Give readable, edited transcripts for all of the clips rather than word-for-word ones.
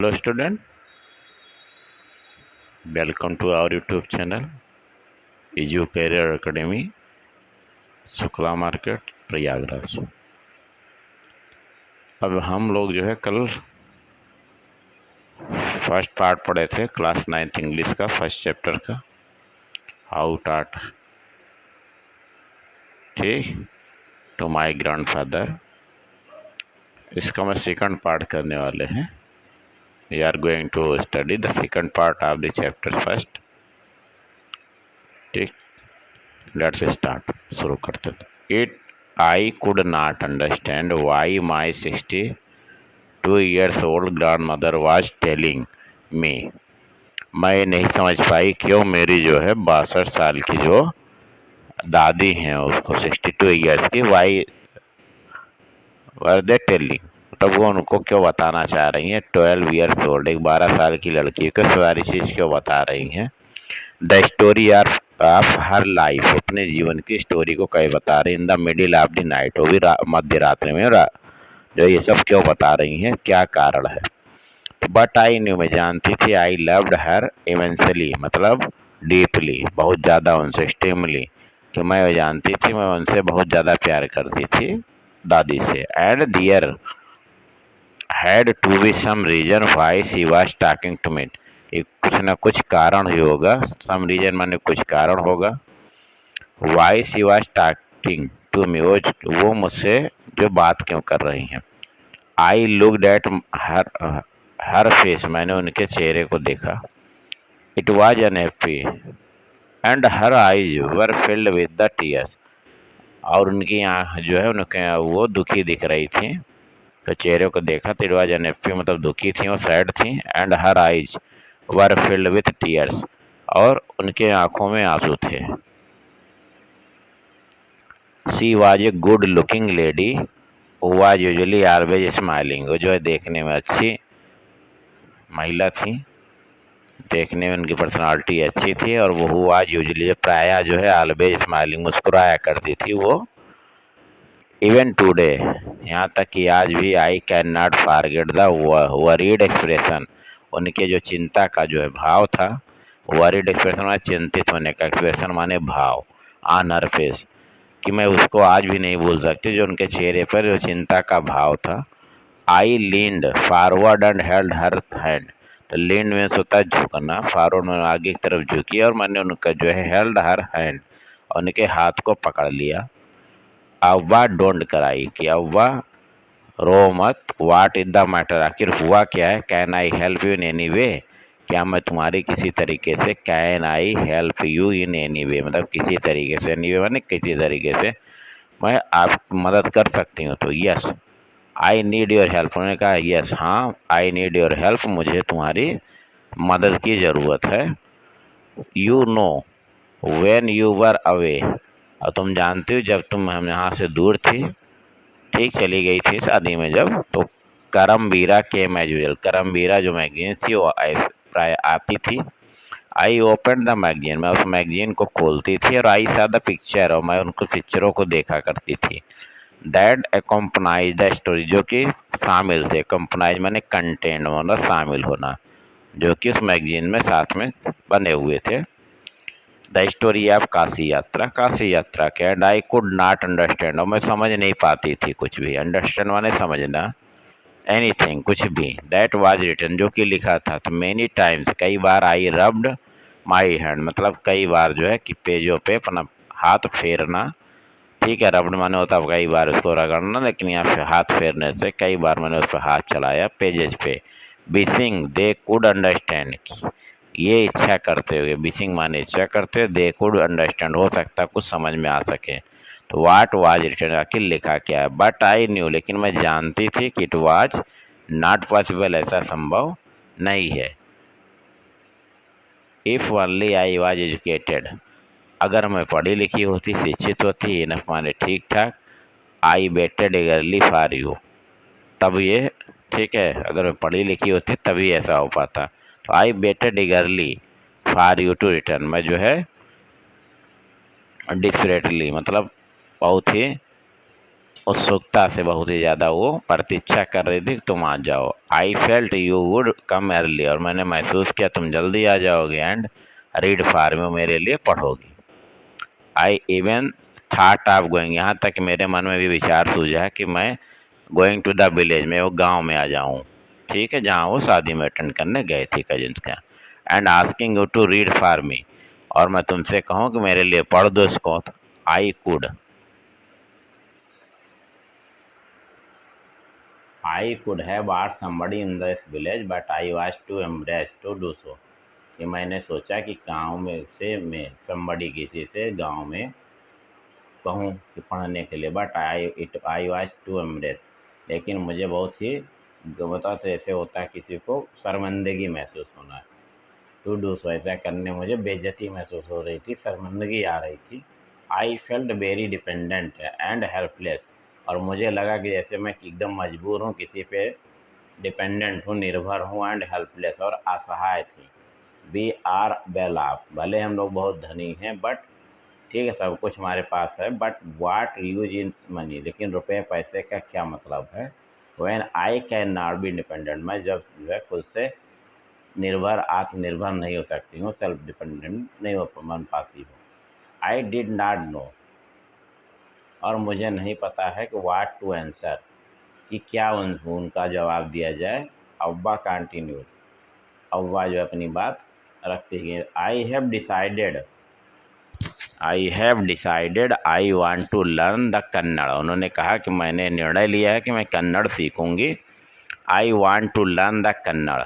Hello student, welcome to our YouTube channel Edu Career Academy, Shukla market Prayagraj. अब हम लोग जो है कल फर्स्ट पार्ट पढ़े थे क्लास 9th इंग्लिश का फर्स्ट चैप्टर का हाउ टाट ठीक टू माय ग्रैंडफादर। इसका मैं सेकंड पार्ट करने वाले हैं। We are going to study the second part of the chapter first. ठीक, लेट्स स्टार्ट। शुरू करते थे। It I could not understand why my 62 years old grandmother was telling me। मैं नहीं समझ पाई क्यों मेरी जो है 62 साल की जो दादी हैं उसको 62 years की वाई वर दे टेलिंग, तब वो उनको क्यों बताना चाह रही हैं। 12 years old एक 12 साल की लड़की को सारी चीज़ क्यों बता रही हैं। The story of her life, अपने जीवन की स्टोरी को कहीं बता रही। In the middle of the night, वो भी मध्य रात्रि में जो ये सब क्यों बता रही हैं, क्या कारण है। बट आई न्यू, मैं जानती थी। आई लव्ड हर इवेंचुअली, मतलब डीपली, बहुत ज़्यादा उनसे। एक्सट्रीमली, कि मैं जानती थी, मैं उनसे बहुत ज़्यादा प्यार करती थी दादी से। And there had to be some reason why she was talking to me, कुछ ना कुछ कारण ही होगा। सम रीजन माने कुछ कारण होगा। Why she was talking to me, वो मुझसे जो बात क्यों कर रही हैं। I looked at her face, मैंने उनके चेहरे को देखा। It was unhappy and her eyes were filled with the tears, और उनकी आँख जो है उनके वो दुखी दिख रही थी। तो चेहरे को देखा तो इट वॉज अनहैप्पी, मतलब दुखी थी, वो सैड थी। And her eyes were filled with tears, और उनके आंखों में आंसू थे। She was a good looking lady was usually always smiling, वो जो है देखने में अच्छी महिला थी, देखने में उनकी पर्सनालिटी अच्छी थी। और वो हुआ यूजुअली प्राय जो है ऑलवेज स्माइलिंग, मुस्कुराया करती थी वो। इवन टुडे, यहाँ तक कि आज भी I can not forget the worried expression, उनके जो चिंता का जो है भाव था। वरीड एक्सप्रेशन माने चिंतित होने का, एक्सप्रेशन माने भाव, ऑन हर फेस, कि मैं उसको आज भी नहीं भूल सकती जो उनके चेहरे पर जो चिंता का भाव था। I leaned forward and held her hand, तो लीन्ड में होता है झुकना, फॉरवर्ड में आगे की तरफ झुकी, और मैंने उनका जो है हेल्ड हर हैंड, उनके हाथ को पकड़ लिया। अव्वा डोंट कराई, कि अव्वा रो मत। वाट इज द मैटर, आखिर हुआ क्या है। Can I help you in any way, क्या मैं तुम्हारी किसी तरीके से, can I help you in any way, मतलब किसी तरीके से, एनी वे माने किसी तरीके से मैं आपकी मदद कर सकती हूँ। तो yes I need your help, उन्होंने कहा यस हाँ आई नीड योर हेल्प, मुझे तुम्हारी मदद की ज़रूरत है। You know when you were away, और तुम जानते हो जब तुम हम यहाँ से दूर थी, ठीक चली गई थी शादी में जब, तो करमबीरा केम एज यूजुअल, करमबीरा जो मैगजीन थी वो प्राय आती थी। आई ओपन द मैगजीन, मैं उस मैगजीन को खोलती थी। और आई सा द पिक्चर, और मैं उनको पिक्चरों को देखा करती थी। दैट एकम्पनाइज द स्टोरी, जो कि शामिल थे। कंपनाइज माने कंटेंट, मतलब शामिल होना, जो कि उस मैगजीन में साथ में बने हुए थे। द स्टोरी ऑफ काशी यात्रा, काशी यात्रा के। And I could not understand, और मैं समझ नहीं पाती थी कुछ भी। अंडरस्टैंड माने समझना, एनीथिंग कुछ भी। दैट वाज रिटन, जो कि लिखा था। तो मेनी टाइम्स, कई बार। आई रब्ड माई हैंड, मतलब कई बार जो है कि पेजों पे अपना हाथ फेरना। ठीक है, रबड़ माने होता है कई बार उसको रगड़ना, लेकिन यहाँ पे हाथ फेरने से कई बार मैंने उस पर हाथ चलाया पेजेज पे। बिसिंग दे कुड अंडरस्टैंड, ये इच्छा करते हुए, बिसिंग माने इच्छा करते हुए, दे कुड अंडरस्टैंड, हो सकता कुछ समझ में आ सके। तो वाट वाज रिटन, आखिर लिखा क्या है। बट आई न्यू, लेकिन मैं जानती थी कि इट वाज नॉट पॉसिबल, ऐसा संभव नहीं है। If only I was educated, अगर मैं पढ़ी लिखी होती, शिक्षित होती, इनफ माने ठीक ठाक। आई बेटेड एगरली फॉर यू, तब ये ठीक है, अगर मैं पढ़ी लिखी होती तभी ऐसा हो पाता। तो आई बेटेड eagerly for you to return, मैं जो है डिस्परेटली, मतलब बहुत ही उत्सुकता से बहुत ही ज़्यादा वो प्रतीक्षा कर रही थी कि तुम आ जाओ। I felt you would come early, और मैंने महसूस किया तुम जल्दी आ जाओगे। एंड रीड फॉर मी, मेरे लिए पढ़ोगी। I even thought of going, यहाँ तक कि मेरे मन में भी विचार सूझा कि मैं गोइंग टू द विलेज, मैं वो गांव में आ जाऊँ, ठीक है, जहाँ वो शादी में अटेंड करने गए थे कजिन्स का। And asking you to read for me, और मैं तुमसे कहूँ कि मेरे लिए पढ़ दो इसको। I could, I could have asked somebody in this village, but I was too embarrassed to do so. कि मैंने सोचा कि गांव में से मैं somebody किसी से गांव में कहूँ कि पढ़ने के लिए, but I was to embarrass, लेकिन मुझे बहुत ही बता तो ऐसे होता है किसी को शर्मिंदगी महसूस होना, टू डू सो, ऐसा करने मुझे बेइज्जती महसूस हो रही थी, शर्मिंदगी आ रही थी। I felt very dependent and helpless, और मुझे लगा कि जैसे मैं एकदम मजबूर हूँ, किसी पे डिपेंडेंट हूँ, निर्भर हूँ, एंड हेल्पलेस, और असहाय थी। वी आर वेल ऑफ, भले हम लोग बहुत धनी हैं, बट ठीक है सब कुछ हमारे पास है, but what use in money, लेकिन रुपये पैसे का क्या मतलब है। When I can not be independent, मैं जब जो है खुद से निर्भर आत्मनिर्भर नहीं हो सकती हूँ, सेल्फ डिपेंडेंट नहीं हो बन पाती हूँ। आई डिड नॉट नो, और मुझे नहीं पता है कि वाट टू आंसर, कि क्या उनका जवाब दिया जाए। अव्वा कंटिन्यूड, अव्वा जो अपनी बात रखती है। I have decided I want to learn the Kannada, उन्होंने कहा कि मैंने निर्णय लिया है कि मैं कन्नड़ सीखूंगी। I want to learn the Kannada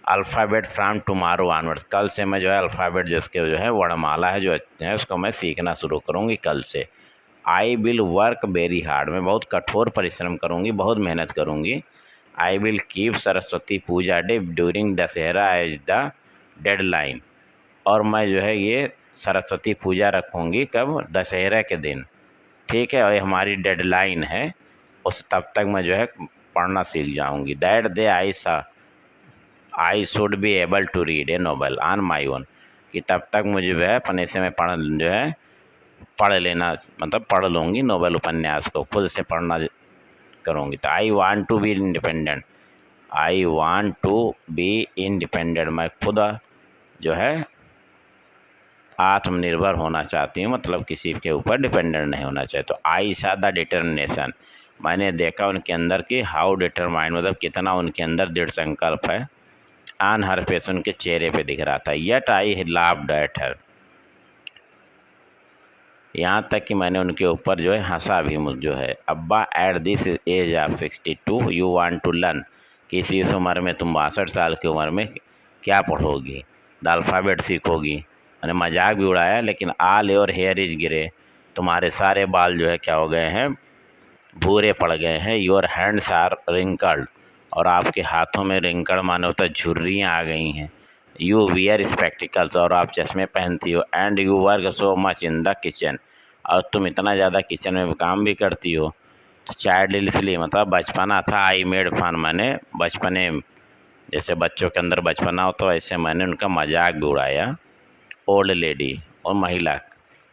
alphabet from tomorrow onwards, कल से मैं जो है अल्फ़ाबेट जिसके जो है वर्णमाला है जो है उसको मैं सीखना शुरू करूँगी कल से। I will work very hard, मैं बहुत कठोर परिश्रम करूँगी, बहुत मेहनत करूँगी। I will keep Saraswati Puja day during Dussehra as the deadline, और मैं जो है ये सरस्वती पूजा रखूँगी कब, दशहरा के दिन, ठीक है, और ये हमारी डेडलाइन है, उस तब तक मैं जो है पढ़ना सीख जाऊँगी। That day I should be able to read a novel on my own, कि तब तक मुझे जो है अपने से मैं पढ़ लेना, मतलब पढ़ लूँगी नोवेल उपन्यास को, खुद से पढ़ना करूँगी। तो I want to be independent, I want to be independent, मैं खुद जो है आत्मनिर्भर होना चाहती हूँ, मतलब किसी के ऊपर डिपेंडेंट नहीं होना चाहिए। तो आई सा द डिटर्मिनेशन, मैंने देखा उनके अंदर की हाउ डिटरमाइंड, मतलब कितना उनके अंदर दृढ़ संकल्प है। ऑन हर फेस, उनके चेहरे पे दिख रहा था। Yet I laughed at her, यहाँ तक कि मैंने उनके ऊपर जो है हंसा भी जो है। अब्बा at this age of 62 you want to learn, कि इस उम्र में तुम 62 साल की उम्र में क्या पढ़ोगी, द अल्फ़ाबेट सीखोगी। मैंने मजाक भी उड़ाया, लेकिन ऑल योर हेयर इज गिरे, तुम्हारे सारे बाल जो है क्या हो गए हैं, भूरे पड़ गए हैं। योर हैंड्स आर रिंकल्ड, और आपके हाथों में रिंकल माने होता है झुर्रियाँ आ गई हैं। यू वियर स्पेक्टिकल्स, और आप चश्मे पहनती हो। And you work so much in the kitchen, और तुम इतना ज़्यादा किचन में काम भी करती हो। तो चाइल्ड इसलिए मतलब बचपना था। आई मेड फन, मैंने बचपने, जैसे बच्चों के अंदर बचपना हो तो ऐसे मैंने उनका मजाक भी उड़ाया। ओल्ड लेडी, और महिला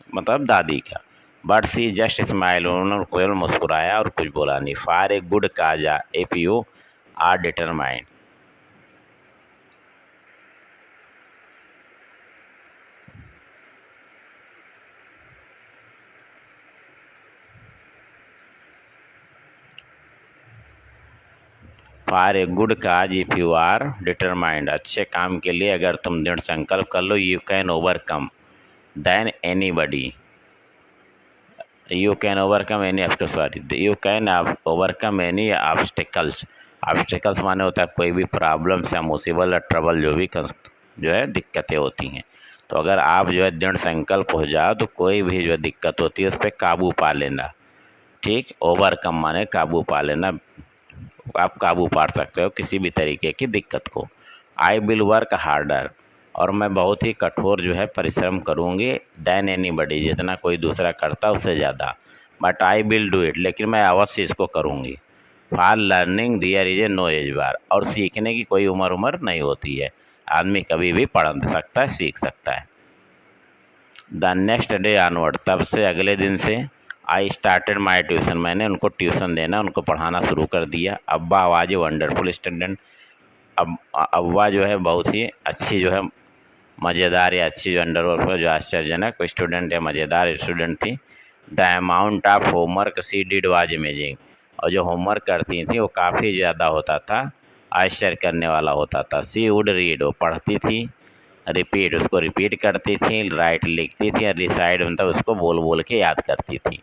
मतलब दादी का। बट सी जस्ट स्माइल, उन्होंने केवल मुस्कुराया और कुछ बोला नहीं। For a good cause if you are determined, for a good cause if you are determined, अच्छे काम के लिए अगर तुम दृढ़ संकल्प कर लो, you can overcome then anybody, you can overcome any you can overcome any obstacles. Obstacles माने होता है कोई भी प्रॉब्लम्स या मुसीबत या ट्रबल, जो भी जो है दिक्कतें होती हैं। तो अगर आप जो है दृढ़ संकल्प हो जाओ तो कोई भी जो दिक्कत होती है उस पर काबू पा लेना, ठीक। ओवरकम माने काबू पा लेना, आप काबू पा सकते हो किसी भी तरीके की दिक्कत को। आई विल वर्क हार्डर, और मैं बहुत ही कठोर जो है परिश्रम करूँगी। दैन एनीबडी, जितना कोई दूसरा करता उससे ज़्यादा। But I will do it, लेकिन मैं अवश्य इसको करूँगी। For learning there is a no age bar, और सीखने की कोई उम्र नहीं होती है, आदमी कभी भी पढ़ सकता है, सीख सकता है। द नेक्स्ट डे ऑनवर्ड, तब से अगले दिन से। आई स्टार्टेड माई ट्यूशन, मैंने उनको ट्यूशन देना, उनको पढ़ाना शुरू कर दिया। अब्बा वाज ए वंडरफुल स्टूडेंट, अब अव्वा जो है बहुत ही अच्छी जो है मज़ेदार या अच्छी जो अंडरवर्ल्ड जो आश्चर्यजनक स्टूडेंट या मज़ेदार स्टूडेंट थी। The amount of homework she did was amazing, और जो होमवर्क करती थी वो काफ़ी ज़्यादा होता था, आश्चर्य करने वाला होता था। सी वुड रीड, वो पढ़ती थी, रिपीट उसको रिपीट करती थी, राइट लिखती थी, रिसाइड मतलब उसको बोल बोल के याद करती थी।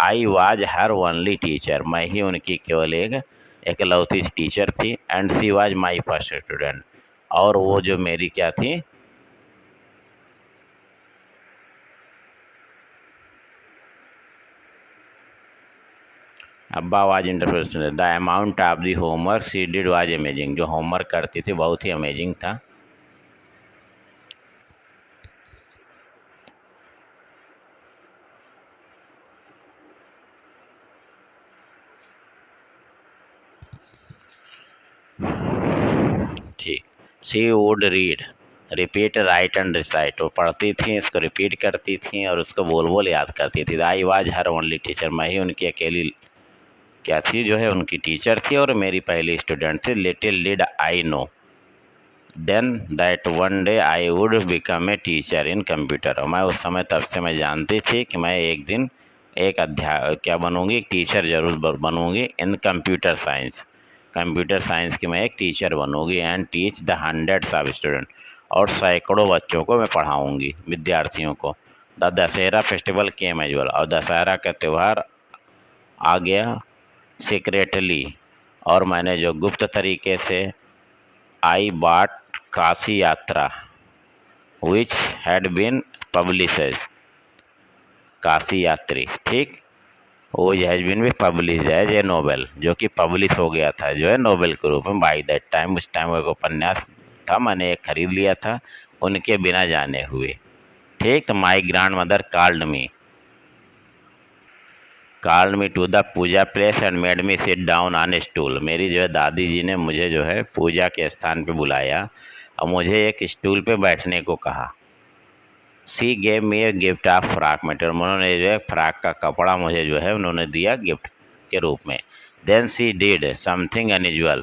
I was her only teacher, मैं ही उनकी केवल एक एकलौती टीचर थी। And she was my first student, और वो जो मेरी क्या थी, अब्बा was interpreted the amount of the homework she did was amazing, जो होमवर्क करती थी बहुत ही अमेजिंग था। ठीक, she would read repeat write and recite, वो पढ़ती थी, इसको रिपीट करती थी और उसको बोल बोल याद करती थी। I was her only teacher, मैं ही उनकी अकेली क्या थी जो है उनकी टीचर थी और मेरी पहली स्टूडेंट थी। Little did I know then that one day I would become a teacher in computer, और मैं उस समय तब से मैं जानती थी कि मैं एक दिन एक क्या बनूंगी, एक टीचर जरूर बनूंगी in computer science, computer science की मैं एक टीचर बनूंगी। And teach the hundreds of student, और सैकड़ों बच्चों को मैं पढ़ाऊंगी, विद्यार्थियों को। The Dussehra festival came as well, और दशहरा का त्यौहार आ गया सीक्रेटली, और मैंने जो गुप्त तरीके से आई bought Kashi Yatra which had been published, Kashi Yatri, ठीक, वो हैज बीन भी पब्लिश एज ए नोवेल, जो कि पब्लिश हो गया था जो है नोवेल के रूप में बाई दैट टाइम, उस टाइम वो एक उपन्यास था, मैंने एक खरीद लिया था उनके बिना जाने हुए। ठीक, तो my grandmother called me to the puja place and made me sit down on a stool, मेरी जो है दादी जी ने मुझे जो है पूजा के स्थान पे बुलाया और मुझे एक स्टूल पे बैठने को कहा। सी gave me a gift of frock material, उन्होंने जो है फ्रॉक का कपड़ा मुझे जो है उन्होंने दिया गिफ्ट के रूप में। Then she did something unusual,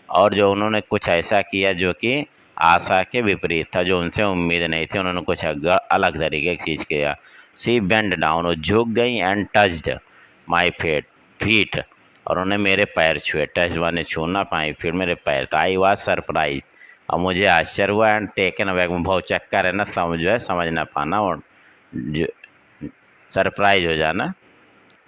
और जो उन्होंने कुछ ऐसा किया जो कि आशा के विपरीत था, जो उनसे उम्मीद नहीं थी, उन्होंने कुछ अलग तरीके की चीज़ किया। सी बेंड डाउन, वो झुक गई, एंड टच्ड माई फीट, और उन्होंने मेरे पैर छुए, टच माने छूना, माई फीट मेरे पैर, तो आई वाज सरप्राइज, और मुझे आश्चर्य हुआ, एंड टेकन अबैक, बहुत चक्कर है ना, जो है समझ ना पाना और सरप्राइज हो जाना।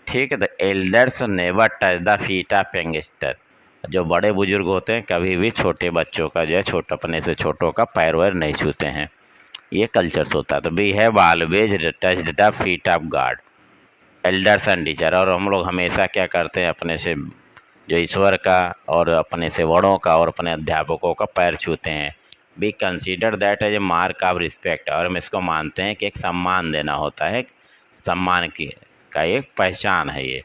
ठीक है, तो elders never touch the feet of youngster, जो बड़े बुजुर्ग होते हैं कभी भी छोटे बच्चों का जो है अपने से छोटों का पैर वैर नहीं छूते हैं, ये कल्चर होता है। तो we have always touched the feet of God, elders and teacher, और हम लोग हमेशा क्या करते हैं अपने से जो ईश्वर का और अपने से बड़ों का और अपने अध्यापकों का पैर छूते हैं। We consider that as a mark of respect, और हम इसको मानते हैं कि एक सम्मान देना होता है, सम्मान की का एक पहचान है ये।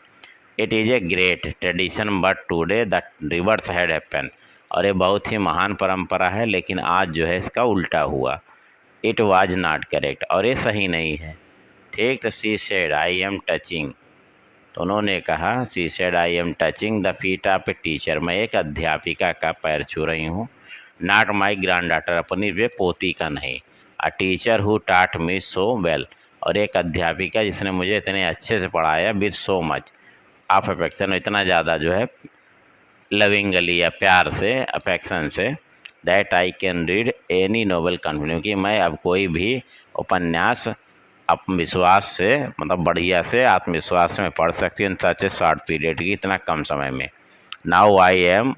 It is a great tradition but today the reverse had happen, और ये बहुत ही महान परंपरा है लेकिन आज जो है इसका उल्टा हुआ। इट वाज नॉट करेक्ट, और ये सही नहीं है। ठीक, तो she said I am touching, तो उन्होंने कहा, she said I am touching the feet of a teacher, मैं एक अध्यापिका का पैर छू रही हूँ। नॉट माई ग्रैंड डॉटर, अपनी वे पोती का नहीं। अ टीचर हु टाट मी सो वेल, और एक अध्यापिका जिसने मुझे इतने अच्छे से पढ़ाया, with so much of affection, इतना ज़्यादा जो है लविंगली या प्यार से, अफेक्शन से, that I can read any novel confident, कि मैं अब कोई भी उपन्यास आत्मविश्वास से, मतलब बढ़िया से आत्मविश्वास से मैं पढ़ सकती हूँ इन सच ए शॉर्ट पीरियड की, इतना कम समय में। नाउ आई एम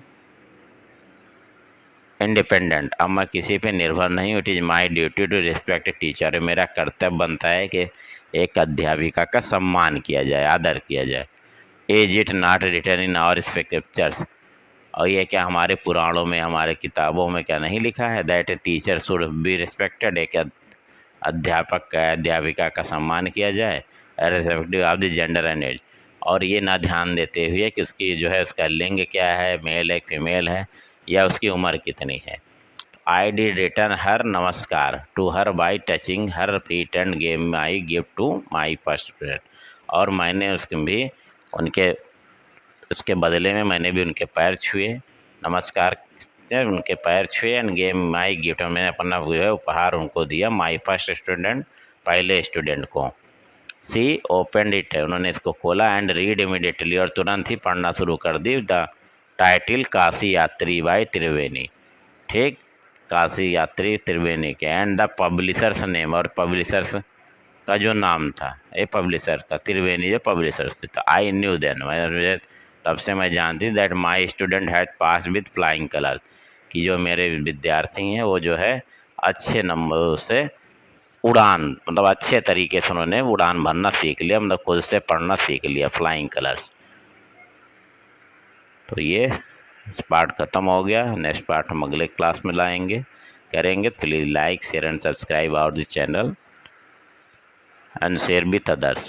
इंडिपेंडेंट, अब मैं किसी पे निर्भर नहीं हूँ। It is my duty to respect a teacher, मेरा कर्तव्य बनता है कि एक अध्यापिका का सम्मान किया जाए, आदर किया जाए। Is it not written in our scriptures, और ये क्या हमारे पुराणों में, हमारे किताबों में क्या नहीं लिखा है, that a teacher should be respected, एक अध्यापक का, अध्यापिका का सम्मान किया जाए, respective of the gender and age, और ये ना ध्यान देते हुए कि उसकी जो है उसका लिंग क्या है, मेल है फीमेल है, या उसकी उम्र कितनी है। आई डिड रिटर्न हर नमस्कार to her by touching her feet and gave my gift to my first friend, और मैंने उसके बदले में मैंने भी उनके पैर छुए, नमस्कार किया, उनके पैर छुए एंड गेव माई गिफ्ट। मैंने अपना जो है उपहार उनको दिया, माई फर्स्ट स्टूडेंट, पहले स्टूडेंट को। सी ओपनड इट, उन्होंने इसको खोला एंड रीड इमीडिएटली, और तुरंत ही पढ़ना शुरू कर दी, द टाइटिल काशी यात्री बाय त्रिवेणी। ठीक, काशी यात्री त्रिवेणी के, एंड द पब्लिशर्स नेम, और पब्लिशर्स का जो नाम था, ये पब्लिशर का त्रिवेणी जो पब्लिशर्स थे। तो आई न्यू देन, मुझे तब से मैं जानती that my student had pass with flying colour, कि जो मेरे विद्यार्थी हैं वो जो है अच्छे नंबरों से उड़ान, मतलब अच्छे तरीके से उन्होंने उड़ान भरना सीख लिया, मतलब खुद से पढ़ना सीख लिया, फ्लाइंग कलर्स। तो ये इस पार्ट ख़त्म हो गया। नेक्स्ट पार्ट हम अगले क्लास में करेंगे। Please like, share and subscribe our this channel and share with others.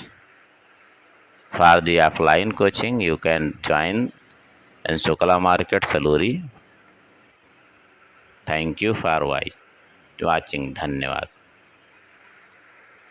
For the offline coaching, you can join in Shukla Market, Saluri. Thank you for watching. धन्यवाद।